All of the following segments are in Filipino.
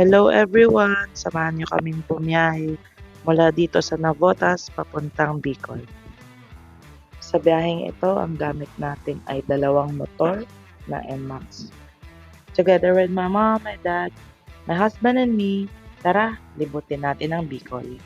Hello everyone! Samahan niyo kaming bumiyahe mula dito sa Navotas papuntang Bicol. Sa biyaheng ito, ang gamit natin ay dalawang motor na NMAX. Together with my mom, my dad, my husband and me, tara, libutin natin ang Bicol.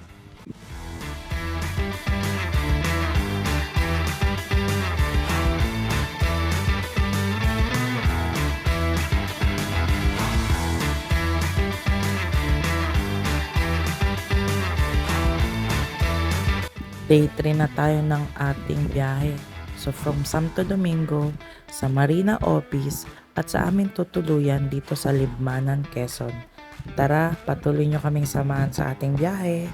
Day 3 na tayo ng ating biyahe. So from Santo Domingo, sa Marina Office at sa aming tutuluyan dito sa Libmanan, Quezon. Tara, patuloy nyo kaming samahan sa ating biyahe.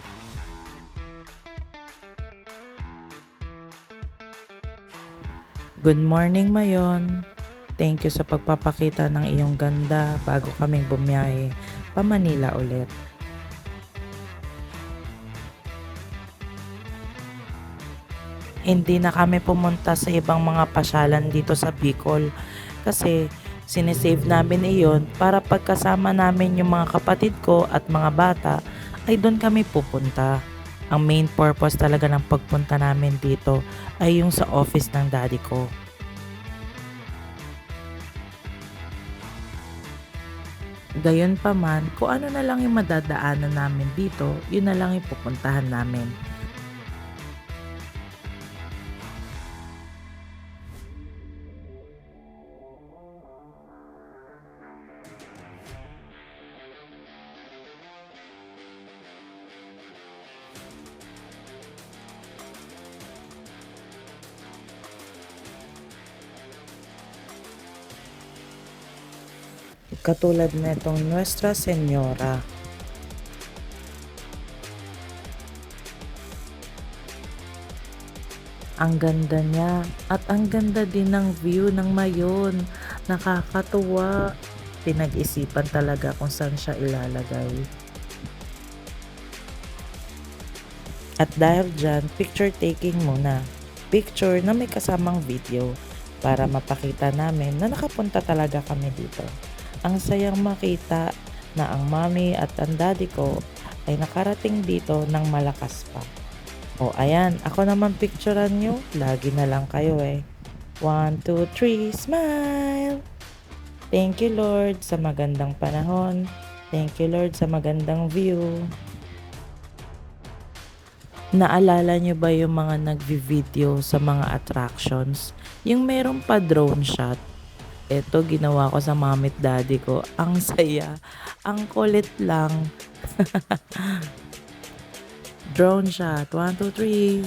Good morning, Mayon. Thank you sa pagpapakita ng iyong ganda bago kaming bumiyahe pa Manila ulit. Hindi na kami pumunta sa ibang mga pasyalan dito sa Bicol kasi sinesave namin iyon para pagkasama namin yung mga kapatid ko at mga bata ay doon kami pupunta. Ang main purpose talaga ng pagpunta namin dito ay yung sa office ng daddy ko. Gayon pa man, kung ano na lang yung madadaanan namin dito, yun na lang yung pupuntahan namin. Katulad nitong Nuestra Señora. Ang ganda niya at ang ganda din ng view ng Mayon. Nakakatuwa. Pinag-isipan talaga kung saan siya ilalagay. At dahil dyan, picture taking muna. Picture na may kasamang video para mapakita namin na nakapunta talaga kami dito. Ang sayang makita na ang mommy at ang daddy ko ay nakarating dito ng malakas pa. O ayan, ako naman picturean nyo, lagi na lang kayo eh. 1, 2, 3, smile! Thank you Lord sa magandang panahon. Thank you Lord sa magandang view. Naalala nyo ba yung mga nagvi-video sa mga attractions? Yung meron pa drone shot? Ito, ginawa ko sa mommy at daddy ko. Ang saya. Ang kulit lang. Drone shot. 1, 2, 3.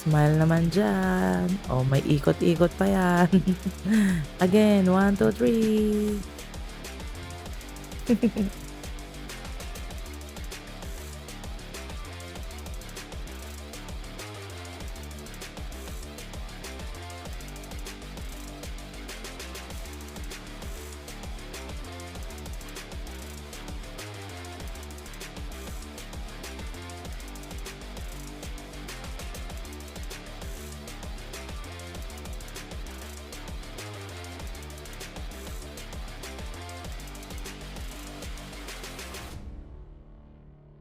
Smile naman dyan. Oh, may ikot-ikot pa yan. Again. 1, 2, 3.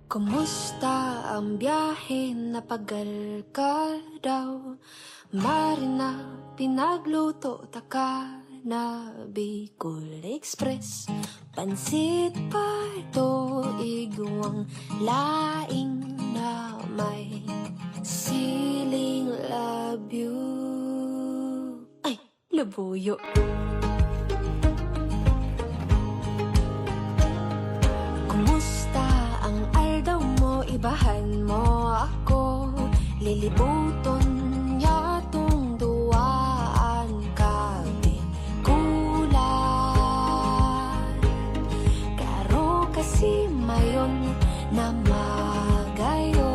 Kumusta ang biyahe? Napagal ka daw? Marina, pinagluto taka na Bicol Express. Pansit pa ito, igwang laing na may siling labyo. Ay, labuyo. Ibahan mo ako, lilibuton yatong duwaan ka Bikulan. Karo kasi mayon na magayon.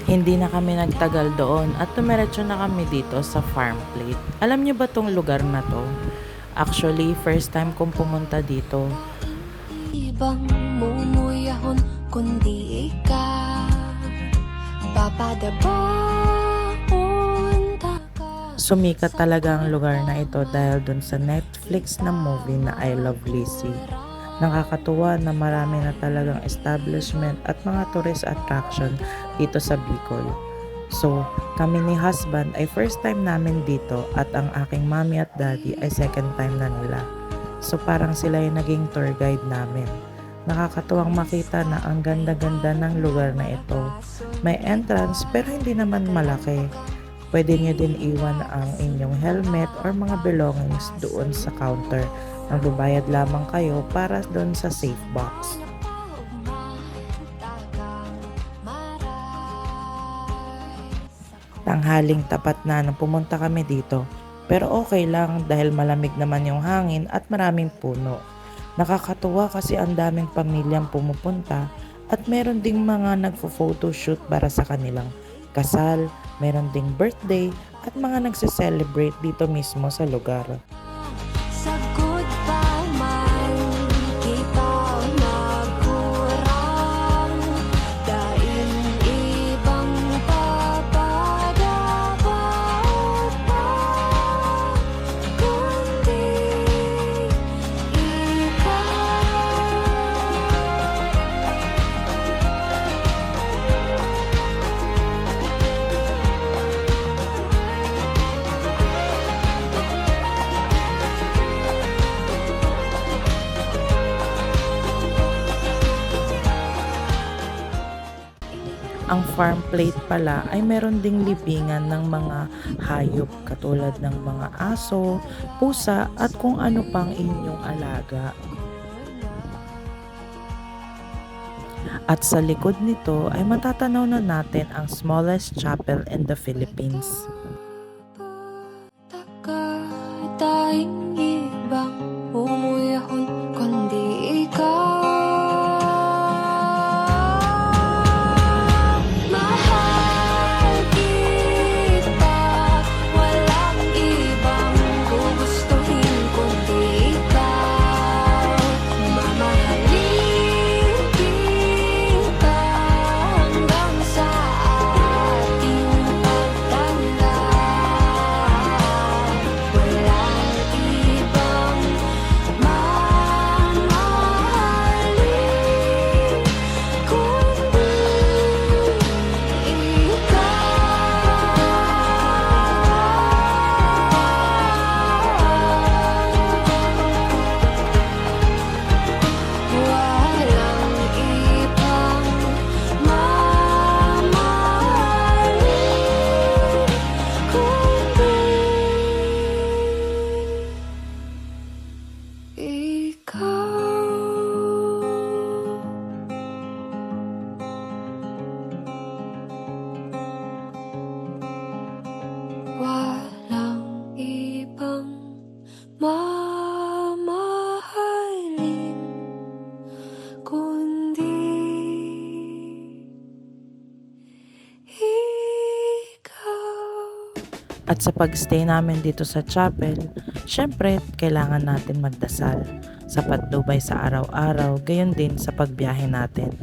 Hindi na kami nagtagal doon at tumiretso na kami dito sa Farm Plate. Alam niyo ba tong lugar na to? Actually, first time kong pumunta dito. Ibang mumuyahon kundi ikaw, papadabon. Sumikat talaga ang lugar na ito dahil dun sa Netflix na movie na I Love Lizzy. Nakakatuwa na marami na talagang establishment at mga tourist attraction dito sa Bicol. So, kami ni husband ay first time namin dito at ang aking mommy at daddy ay second time na nila. So, parang sila yung naging tour guide namin. Nakakatuwang makita na ang ganda-ganda ng lugar na ito. May entrance pero hindi naman malaki. Pwede nyo din iwan ang inyong helmet or mga belongings doon sa counter. Magbabayad lamang kayo para doon sa safe box. Tanghaling tapat na nang pumunta kami dito. Pero okay lang dahil malamig naman yung hangin at maraming puno. Nakakatuwa kasi ang daming pamilyang pumupunta at meron ding mga nagfo-photoshoot para sa kanilang kasal, meron ding birthday at mga nagse-celebrate dito mismo sa lugar. Sagot pa man kita nagkurang, daing ibang papadapat pa, kundi ikaw. Ang farm plate pala ay meron ding libingan ng mga hayop katulad ng mga aso, pusa at kung ano pang inyong alaga. At sa likod nito ay matatanaw na natin ang smallest chapel in the Philippines. Tayong ibang umuyahon kundi ikaw. Mahal kita, walang ibang gugustuhin kundi ikaw. Mamahalin kita hanggang sa ating pagtanda. Walang ibang mamahalin kundi ikaw. Walang ibang mamahalin kundi ikaw. Walang ibang mamahalin kundi ikaw. At sa pagstay namin dito sa chapel, syempre kailangan natin magdasal. Sa patnubay sa araw-araw, gayon din sa pagbiyahe natin.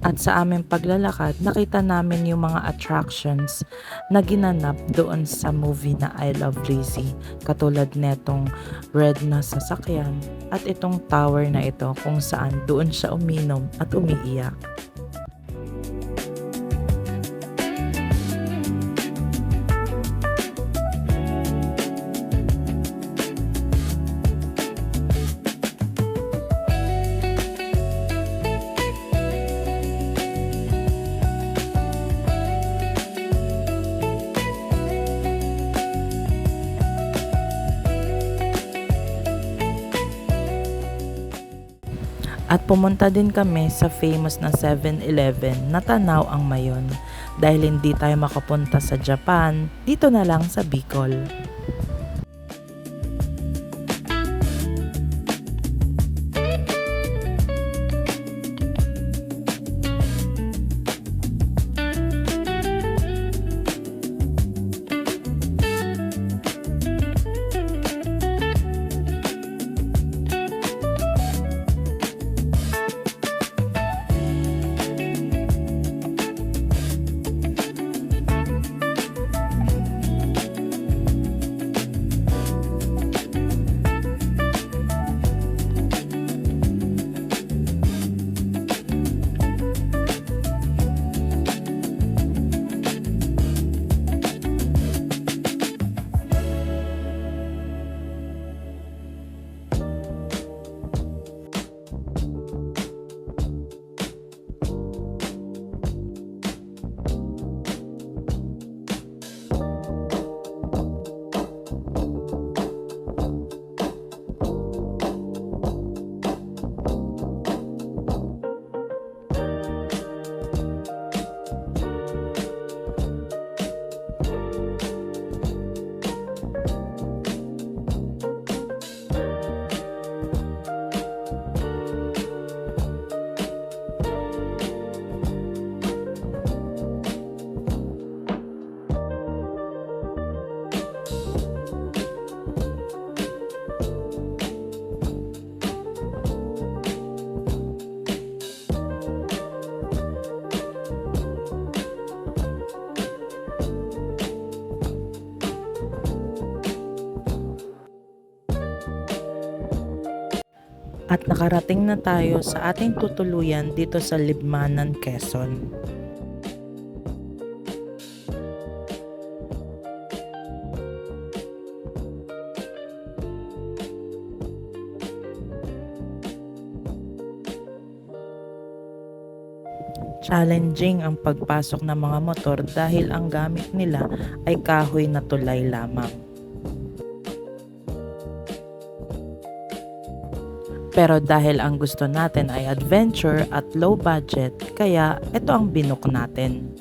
At sa aming paglalakad, nakita namin yung mga attractions na ginanap doon sa movie na I Love Lizzy. Katulad netong red na sasakyan at itong tower na ito kung saan doon siya uminom at umiiyak. At pumunta din kami sa famous na 7-Eleven na Tanaw ang Mayon. Dahil hindi tayo makapunta sa Japan, dito na lang sa Bicol. At nakarating na tayo sa ating tutuluyan dito sa Libmanan, Quezon. Challenging ang pagpasok ng mga motor dahil ang gamit nila ay kahoy na tulay lamang. Pero dahil ang gusto natin ay adventure at low budget, kaya ito ang binook natin.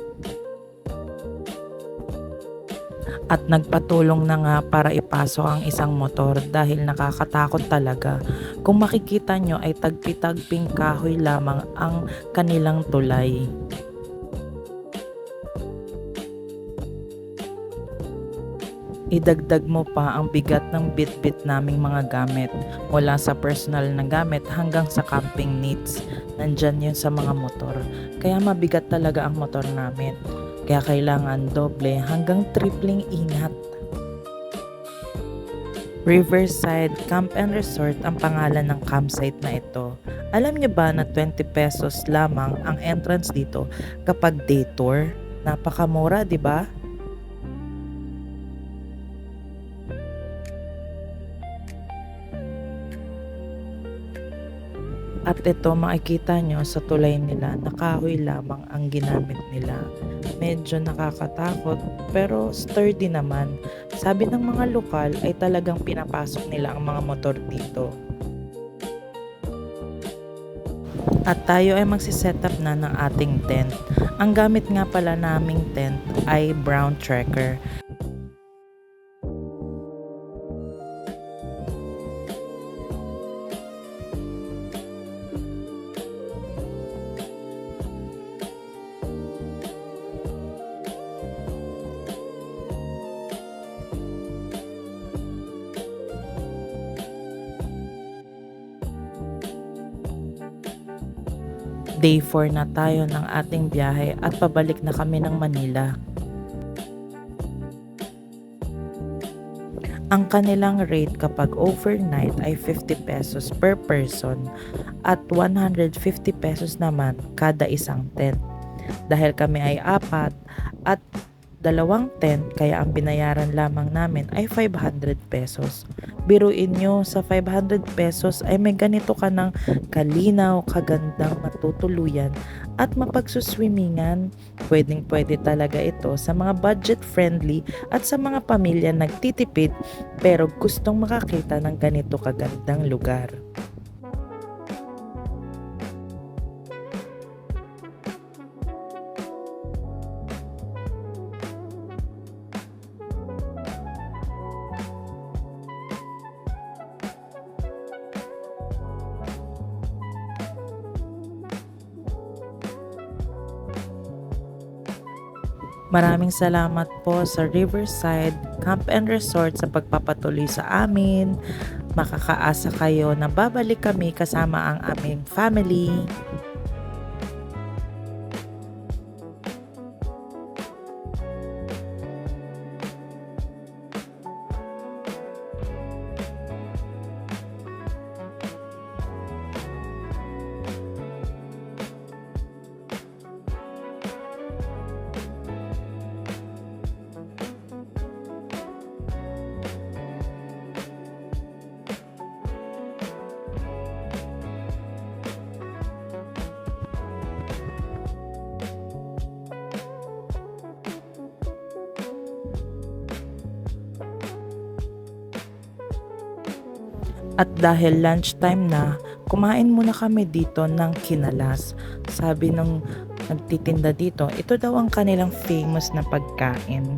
At nagpatulong na nga para ipasok ang isang motor dahil nakakatakot talaga. Kung makikita nyo ay tagpi-tagping kahoy lamang ang kanilang tulay. Idagdag mo pa ang bigat ng bit-bit naming mga gamit, mula sa personal na gamit hanggang sa camping needs. Nandyan yun sa mga motor, kaya mabigat talaga ang motor namin. Kaya kailangan doble hanggang tripling ingat. Riverside Camp and Resort ang pangalan ng campsite na ito. Alam niyo ba na 20 pesos lamang ang entrance dito kapag day tour? Napakamura, di ba? At ito makikita nyo sa tulay nila, nakahoy lamang ang ginamit nila. Medyo nakakatakot pero sturdy naman. Sabi ng mga lokal ay talagang pinapasok nila ang mga motor dito. At tayo ay magsisetup na ng ating tent. Ang gamit nga pala naming tent ay brown tracker. Day 4 na tayo ng ating biyahe at pabalik na kami ng Manila. Ang kanilang rate kapag overnight ay 50 pesos per person at 150 pesos naman kada isang tent. Dahil kami ay apat at dalawang tent, kaya ang binayaran lamang namin ay 500 pesos. Biruin nyo, sa 500 pesos ay may ganito ka ng kalinaw, kagandang matutuluyan at mapagsuswimmingan. Pwedeng-pwede talaga ito sa mga budget-friendly at sa mga pamilya nagtitipid pero gustong makakita ng ganito kagandang lugar. Maraming salamat po sa Riverside Camp and Resort sa pagpapatuloy sa amin. Makakaasa kayo na babalik kami kasama ang aming family. At dahil lunchtime na, kumain muna kami dito ng kinalas. Sabi ng nagtitinda dito, ito daw ang kanilang famous na pagkain.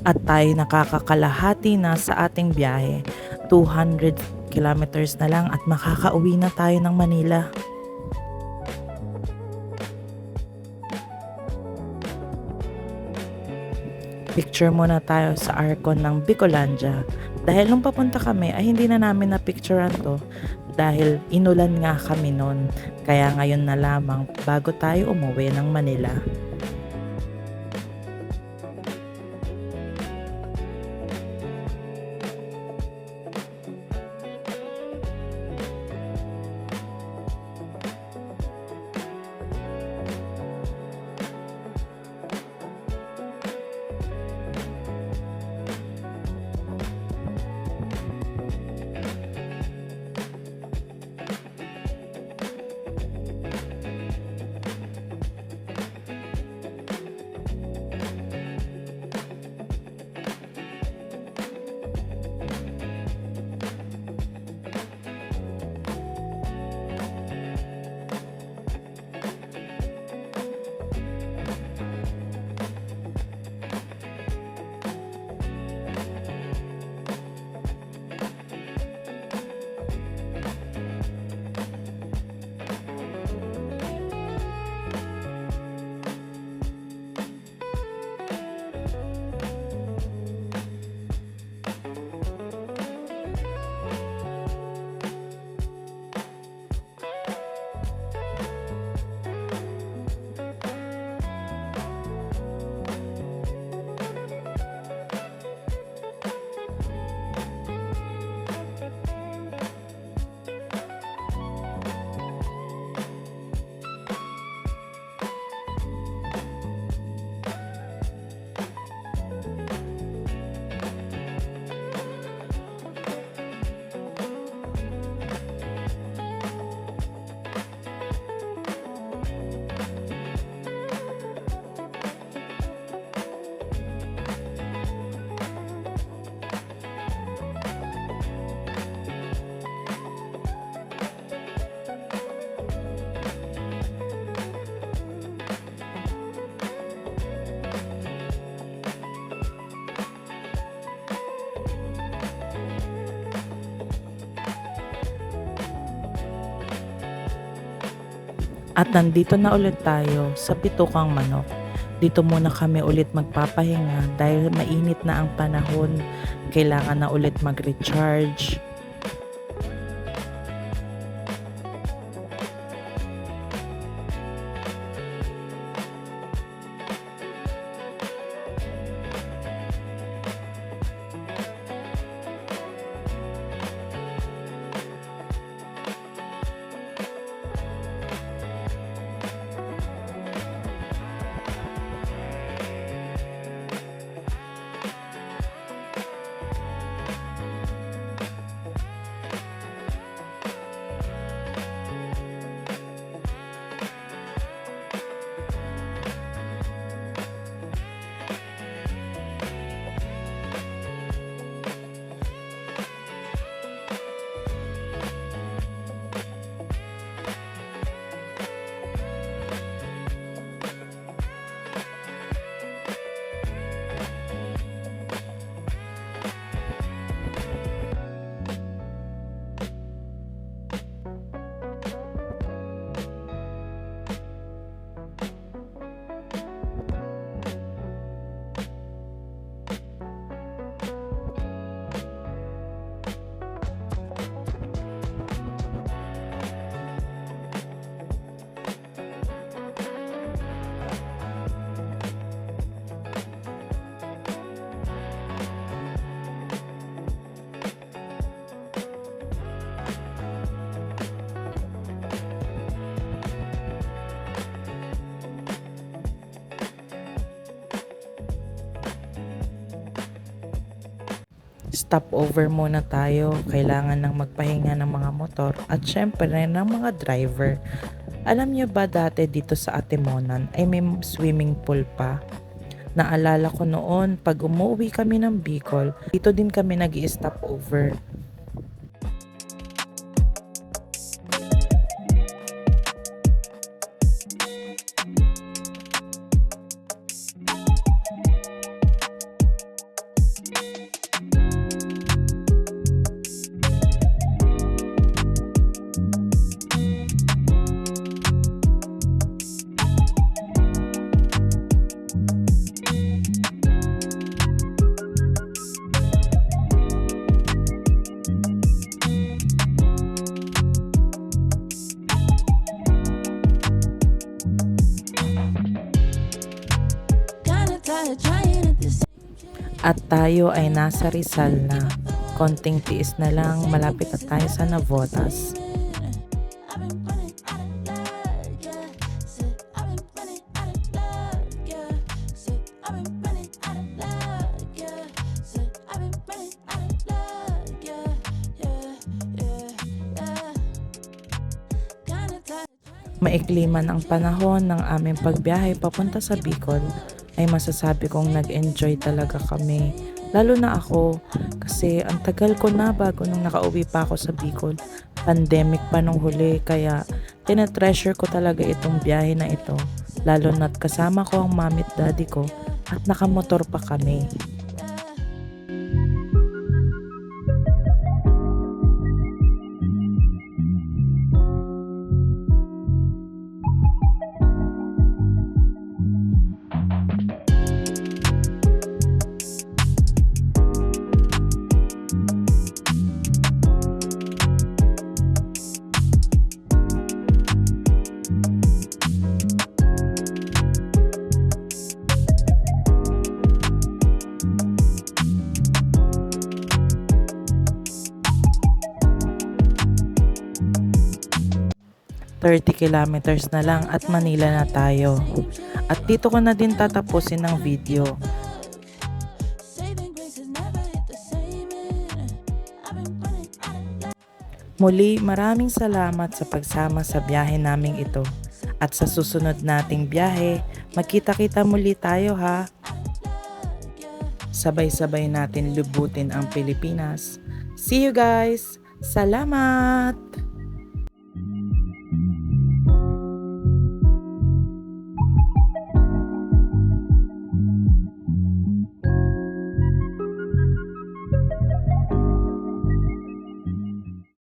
At tayo nakakakalahati na sa ating biyahe. 200 kilometers na lang at makakauwi na tayo ng Manila. Picture muna tayo sa Arcon ng Bicolandia. Dahil nung papunta kami ay hindi na namin na-picturean to dahil inulan nga kami noon. Kaya ngayon na lamang bago tayo umuwi ng Manila. At nandito na ulit tayo sa Pitukang Manok. Dito muna kami ulit magpapahinga dahil mainit na ang panahon. Kailangan na ulit mag-recharge. Stopover muna tayo, kailangan ng magpahinga ng mga motor at syempre ng mga driver. Alam niyo ba dati dito sa Atimonan ay may swimming pool pa? Naalala ko noon pag umuwi kami ng Bicol, dito din kami nag-i-stopover. Kinda tired trying at this. At tayo ay nasa Rizal na. Konting tiis na lang, malapit na tayo sa Navotas. I've been running out of luck, yeah. Said I've been running out of luck, yeah. Said I've been running out of luck, yeah. Said I've been running out of luck, yeah, yeah, yeah, yeah. Kinda tired. Maikli man ang panahon ng aming pagbiyahe papunta sa Bicol, ay masasabi kong nag-enjoy talaga kami. Lalo na ako, kasi ang tagal ko na bago nung nakauwi pa ako sa Bicol. Pandemic pa nung huli, kaya tinatreasure ko talaga itong biyahe na ito. Lalo na't kasama ko ang mami at daddy ko at nakamotor pa kami. ...30 kilometers na lang at Manila na tayo. At dito ko na din tatapusin ang video. Saving grace has never hit the same. I've been running out of luck. Muli, maraming salamat sa pagsama sa biyahe naming ito. At sa susunod nating biyahe, magkita-kita muli tayo ha. Sabay-sabay natin lubutin ang Pilipinas. See you guys! Salamat!